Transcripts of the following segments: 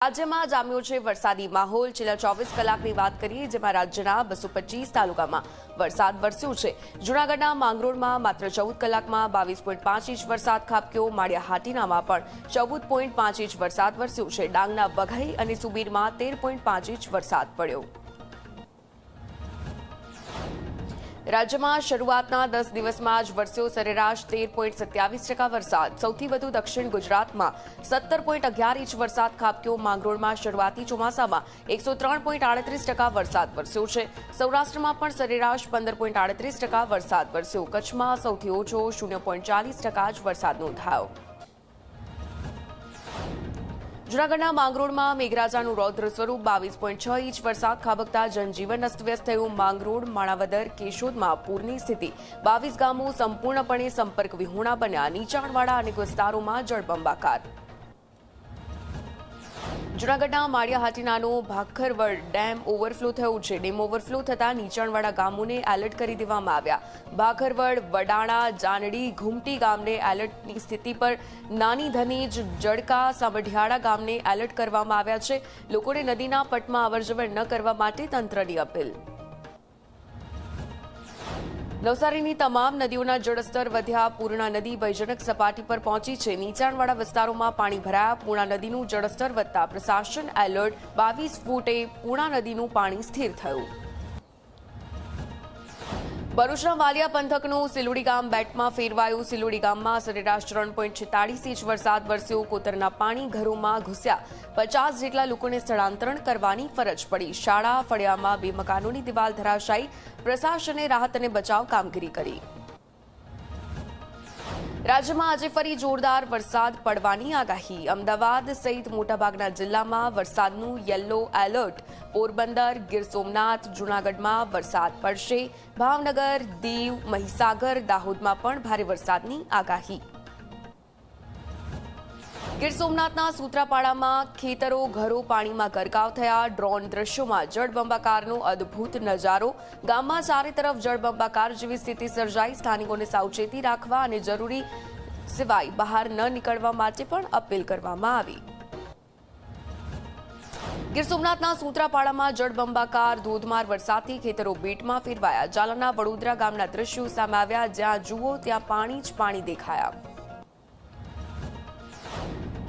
રાજ્યમાં જામ્યો છે વરસાદી માહોલ। છેલ્લા 24 કલાકની વાત કરીએ, જેમાં રાજ્યના 225 તાલુકામાં વરસાદ વરસ્યો છે। જૂનાગઢના માંગરોળમાં માત્ર 14 કલાકમાં 22.5 ઇંચ વરસાદ ખાબક્યો। માળિયા હાટીનામાં પણ 14.5 ઇંચ વરસાદ વરસ્યો છે। ડાંગના વઘઈ અને સુબીરમાં 13.5 ઇંચ વરસાદ પડ્યો। રાજ્યમાં શરૂઆતના 10 દિવસમાં જ વરસ્યો સરેરાશ 13.27% વરસાદ। સૌથી વધુ દક્ષિણ ગુજરાતમાં 17.11 ઇંચ વરસાદ ખાબક્યો। માંગરોળમાં શરૂઆતી ચોમાસામાં 103.38% વરસાદ વરસ્યો છે। સૌરાષ્ટ્રમાં પણ સરેરાશ 15.38% વરસાદ વરસ્યો। કચ્છમાં સૌથી ઓછો 0.40% જ વરસાદ નોંધાયો। જૂનાગઢના માંગરોળમાં મેઘરાજાનું રૌદ્ર સ્વરૂપ 22.6 ઇંચ વરસાદ ખાબકતા જનજીવન અસ્તવ્યસ્ત થયું। માંગરોળ, માણાવદર, કેશોદમાં પૂરની સ્થિતિ। 22 ગામો સંપૂર્ણપણે સંપર્ક વિહોણા બન્યા। નીચાણવાળા અનેક વિસ્તારોમાં જળબંબાકાર। જૂનાગઢના માળિયા હાટીનાનો ભાખરવડ ડેમ ઓવરફ્લો થયો છે। ડેમ ઓવરફ્લો થતાં નીચાણવાળા ગામોને એલર્ટ કરી દેવામાં આવ્યા। ભાખરવડ, વડાણા, જાનડી, ઘુમટી ગામને એલર્ટની સ્થિતિ પર, નાની ધનીજ, જડકા, સામઢિયાળા ગામને એલર્ટ કરવામાં આવ્યા છે। લોકોને નદીના પટમાં અવરજવર ન કરવા માટે તંત્રની અપીલ। નવસારીની તમામ નદીઓના જળસ્તર વધ્યા। પૂર્ણા નદી ભયજનક સપાટી પર પહોંચી છે। નીચાણવાળા વિસ્તારોમાં પાણી ભરાયા। પૂર્ણા નદીનું જળસ્તર વધતા પ્રશાસન એલર્ટ। 22 ફૂટે પૂર્ણા નદીનું પાણી સ્થિર થયું। ભરૂચના વાલિયા પંથકનું સિલુડી ગામ બેટમાં ફેરવાયું। સિલુડી ગામમાં સરેરાશ 3.46 ઇંચ વરસાદ વરસ્યો। કોતરના પાણી ઘરોમાં ઘૂસ્યા। 50 જેટલા લોકોને સ્થળાંતરણ કરવાની ફરજ પડી। શાળા ફળિયામાં 2 મકાનોની દિવાલ ધરાશાયી। પ્રશાસને રાહત અને બચાવ કામગીરી કરી। રાજ્યમાં આજે ફરી જોરદાર વરસાદ પડવાની આગાહી। અમદાવાદ સહિત મોટાભાગના જિલ્લામાં વરસાદનું યલો એલર્ટ। પોરબંદર, ગીર સોમનાથ, જૂનાગઢમાં વરસાદ પડશે। ભાવનગર, દીવ, મહીસાગર, દાહોદમાં પણ ભારે વરસાદની આગાહી। ગીર સોમનાથના સૂત્રાપાડામાં ખેતરો, ઘરો પાણીમાં ગરકાવ થયા। ડ્રોન દ્રશ્યોમાં જળબંબાકારનો અદ્ભુત નજારો। ગામમાં ચારે તરફ જળબંબાકાર જેવી સ્થિતિ સર્જાઈ। સ્થાનિકોને સાવચેતી રાખવા અને જરૂરી સિવાય બહાર ન નીકળવા માટે પણ અપીલ કરવામાં આવી। ગીર સોમનાથના સૂત્રાપાડામાં જળબંબાકાર ધોધમાર વરસાદથી ખેતરો બેટમાં ફેરવાયા। જાલના વડોદરા ગામના દ્રશ્યો સામે આવ્યા, જ્યાં જુઓ ત્યાં પાણી જ પાણી દેખાયા।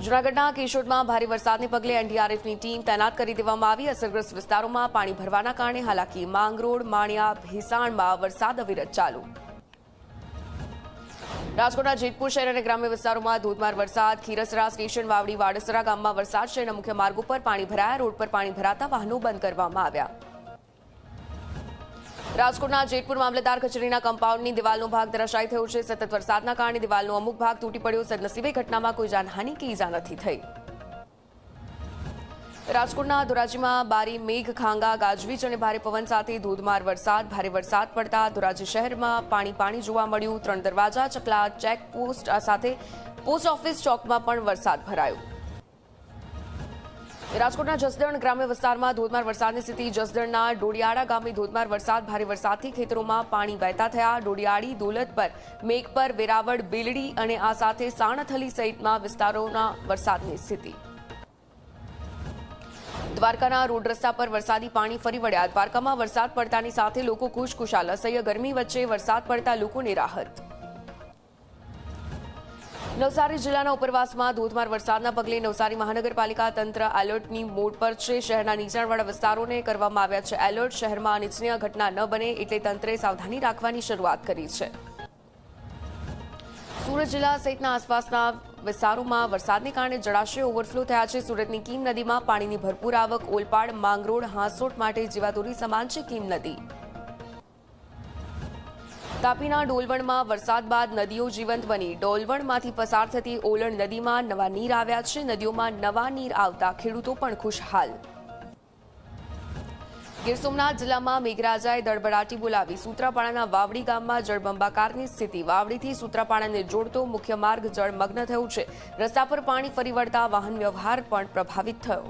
જૂનાગઢના કેશોદમાં ભારે વરસાદને પગલે એનડીઆરએફની ટીમ તૈનાત કરી દેવામાં આવી। અસરગ્રસ્ત વિસ્તારોમાં પાણી ભરવાના કારણે હાલાકી। માંગરોળ, માણિયા, ભેસાણમાં વરસાદ અવિરત ચાલુ। રાજકોટના જેતપુર શહેર અને ગ્રામ્ય વિસ્તારોમાં ધોધમાર વરસાદ। ખીરસરા સ્ટેશન, વાવડી, વાડસરા ગામમાં વરસાદ। શહેરના મુખ્ય માર્ગો પર પાણી ભરાયા। રોડ પર પાણી ભરાતા વાહનો બંધ કરવામાં આવ્યા। રાજકોટના જેતપુર મામલતદાર કચેરીના કમ્પાઉન્ડની દિવાલનો ભાગ ધરાશાયી થયો છે। સતત વરસાદના કારણે દિવાલનો અમુક ભાગ તૂટી પડ્યો। સદનસીબે ઘટનામાં કોઈ જાનહાનિ કે ઈજા નથી થઈ। રાજકોટના ધોરાજીમાં બારી, મેઘ, ખાંગા, ગાજવીજ અને ભારે પવન સાથે ધોધમાર વરસાદ। ભારે વરસાદ પડતા ધોરાજી શહેરમાં પાણી જોવા મળ્યું। 3 દરવાજા, ચકલા, ચેકપોસ્ટ સાથે પોસ્ટ ઓફિસ ચોકમાં પણ વરસાદ ભરાયો। રાજકોટના જસદણ ગ્રામ્ય વિસ્તારમાં ધોધમાર વરસાદની સ્થિતિ। જસદણના ડોડિયાળા ગામે ધોધમાર વરસાદ। ભારે વરસાદથી ખેતરોમાં પાણી વહેતા થયા। ડોડિયાળી, દોલતપર, મેઘપર, વેરાવળ, બેલડી અને આ સાથે સાણથલી સહિતના વિસ્તારોના વરસાદની સ્થિતિ। દ્વારકાના રોડ રસ્તા પર વરસાદી પાણી ફરી વળ્યા। દ્વારકામાં વરસાદ પડતાની સાથે લોકો ખુશખુશાલ। અસહ્ય ગરમી વચ્ચે વરસાદ પડતા લોકોને રાહત। નવસારી જિલ્લાના ઉપરવાસમાં ધોધમાર વરસાદના પગલે નવસારી મહાનગરપાલિકા તંત્ર એલર્ટની મોડ પર છે। શહેરના નીચાણવાળા વિસ્તારોને કરવામાં આવ્યા છે એલર્ટ। શહેરમાં અનિચ્છનીય ઘટના ન બને એટલે તંત્રે સાવધાની રાખવાની શરૂઆત કરી છે। સુરત જિલ્લા સહિતના આસપાસના વિસ્તારોમાં વરસાદને કારણે જળાશયો ઓવરફ્લો થયા છે। સુરતની કીમ નદીમાં પાણીની ભરપૂર આવક। ઓલપાડ, માંગરોળ, હાંસોટ માટે જીવાદોરી સમાન છે કીમ નદી। તાપીના ડોલવણમાં વરસાદ બાદ નદીઓ જીવંત બની। ડોલવણમાંથી પસાર થતી ઓલણ નદીમાં નવા નીર આવ્યા છે। નદીઓમાં નવા નીર આવતા ખેડૂતો પણ ખુશહાલ। ગીર સોમનાથ જિલ્લામાં મેઘરાજાએ દળબડાટી બોલાવી। સૂત્રાપાડાના વાવડી ગામમાં જળબંબાકારની સ્થિતિ। વાવડીથી સૂત્રાપાડાને જોડતો મુખ્ય માર્ગ જળમગ્ન થયો છે। રસ્તા પર પાણી ફરી વળતા વાહન વ્યવહાર પણ પ્રભાવિત થયો।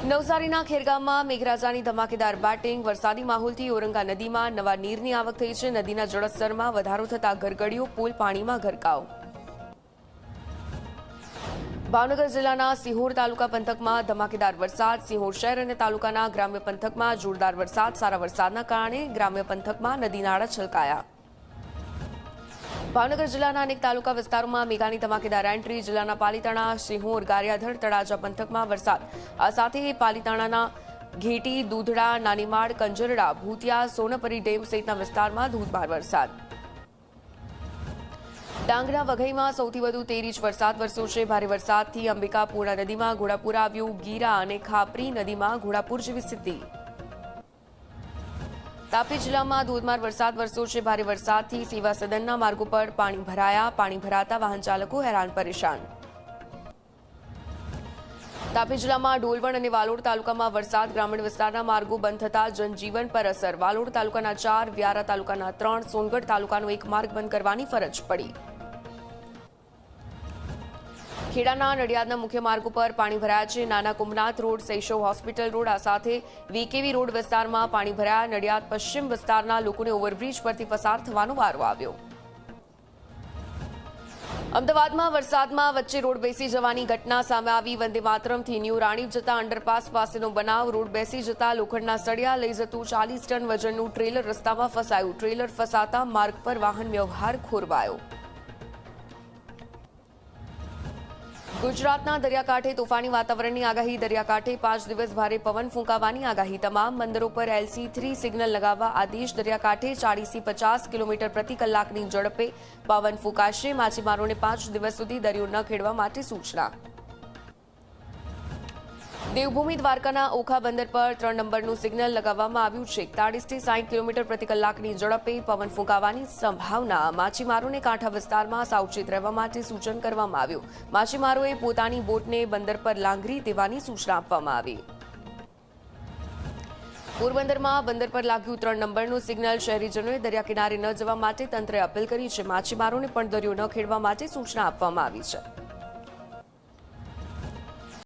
નવસારીના ખેરગામમાં મેઘરાજાની ધમાકેદાર બેટિંગ। વરસાદી માહોલથી ઓરંગા નદીમાં નવા નીરની આવક થઈ છે। નદીના જળસ્તરમાં વધારો થતા ગરગડીયો પુલ પાણીમાં ગરકાવ। ભાવનગર જિલ્લાના સિહોર તાલુકા પંથકમાં ધમાકેદાર વરસાદ. સિહોર શહેર અને તાલુકાના ગ્રામ્ય પંથકમાં જોરદાર વરસાદ. સારા વરસાદના કારણે ગ્રામ્ય પંથકમાં નદી નાળા છલકાયા. ભાવનગર જિલ્લાના અનેક તાલુકા વિસ્તારોમાં મેઘાની ધમાકેદાર એન્ટ્રી. જિલ્લાના પાલીતાણા, સિહોર, ગારિયાધર, તળાજા પંથકમાં વરસાદ. આ સાથે પાલીતાણાના ઘેટી, દૂધડા, નાનીમાડ, કંજરડા, ભૂતિયા, સોનપરી ડેમ સહિતના વિસ્તારમાં ધોધમાર વરસાદ. ડાંગના વઘઈમાં સૌથી વધુ 13 ઇંચ વરસાદ વરસ્યો છે. ભારે વરસાદથી અંબિકા પૂર્ણા નદીમાં ઘોડાપુર આવ્યું. ગીરા અને ખાપરી નદીમાં ઘોડાપુર જેવી સ્થિતિ. તાપી જિલ્લામાં ધોધમાર વરસાદ વરસ્યો છે. ભારે વરસાદથી સેવા સદનના માર્ગો પર પાણી ભરાયા. પાણી ભરાતા વાહન ચાલકો હેરાન પરેશાન. તાપી જિલ્લામાં ડોલવણ અને વાલોડ તાલુકામાં વરસાદ. ગ્રામીણ વિસ્તારના માર્ગો બંધ થતા જનજીવન પર અસર. વાલોડ તાલુકાના 4, વ્યારા તાલુકાના 3, સોનગઢ તાલુકાનો 1 માર્ગ બંધ કરવાની ફરજ પડી. ખેડાના નડિયાદના મુખ્ય માર્ગો પર પાણી ભરાયા છે. નાના કુંભનાથ રોડ, સૈશવ હોસ્પિટલ રોડ, આ સાથે વીકેવી રોડ વિસ્તારમાં પાણી ભરાયા. નડિયાદ પશ્ચિમ વિસ્તારના લોકોને ઓવરબ્રિજ પરથી પસાર થવાનો વારો આવ્યો. અમદાવાદમાં વરસાદમાં વચ્ચે રોડ બેસી જવાની ઘટના સામે આવી. વંદે માતરમથી ન્યૂ રાણીપ જતા અંડરપાસ પાસેનો બનાવ. રોડ બેસી જતા લોખંડના સળિયા લઈ જતું 40 ટન વજનનું ટ્રેલર રસ્તામાં ફસાયું. ટ્રેલર ફસાતા માર્ગ પર વાહન વ્યવહાર ખોરવાયો. ગુજરાતના દરિયાકાંઠે તોફાની વાતાવરણની આગાહી. દરિયાકાંઠે 5 દિવસ ભારે પવન ફૂંકાવાની આગાહી. તમામ બંદરો પર LC3 સિગ્નલ લગાવવા આદેશ. દરિયાકાંઠે 40 થી 50 કિલોમીટર પ્રતિ કલાકની ઝડપે પવન ફૂંકાશે. માછીમારોને 5 દિવસ સુધી દરિયો ન ખેડવા માટે સૂચના. દેવભૂમિ દ્વારકાના ઓખા બંદર પર 3 નંબરનું સિગ્નલ લગાવવામાં આવ્યું છે. 41 થી 60 કિલોમીટર પ્રતિ કલાકની ઝડપે પવન ફૂંકાવાની સંભાવના. માછીમારોને કાંઠા વિસ્તારમાં સાવચેત રહેવા માટે સૂચન કરવામાં આવ્યું. માછીમારોએ પોતાની બોટને બંદર પર લાંગરી દેવાની સૂચના આપવામાં આવી. પોરબંદરમાં બંદર પર લાગ્યું 3 નંબરનું સિગ્નલ. શહેરીજનોએ દરિયા કિનારે ન જવા માટે તંત્રે અપીલ કરી છે. માછીમારોને પણ દરિયો ન ખેડવા માટે સૂચના આપવામાં આવી છે.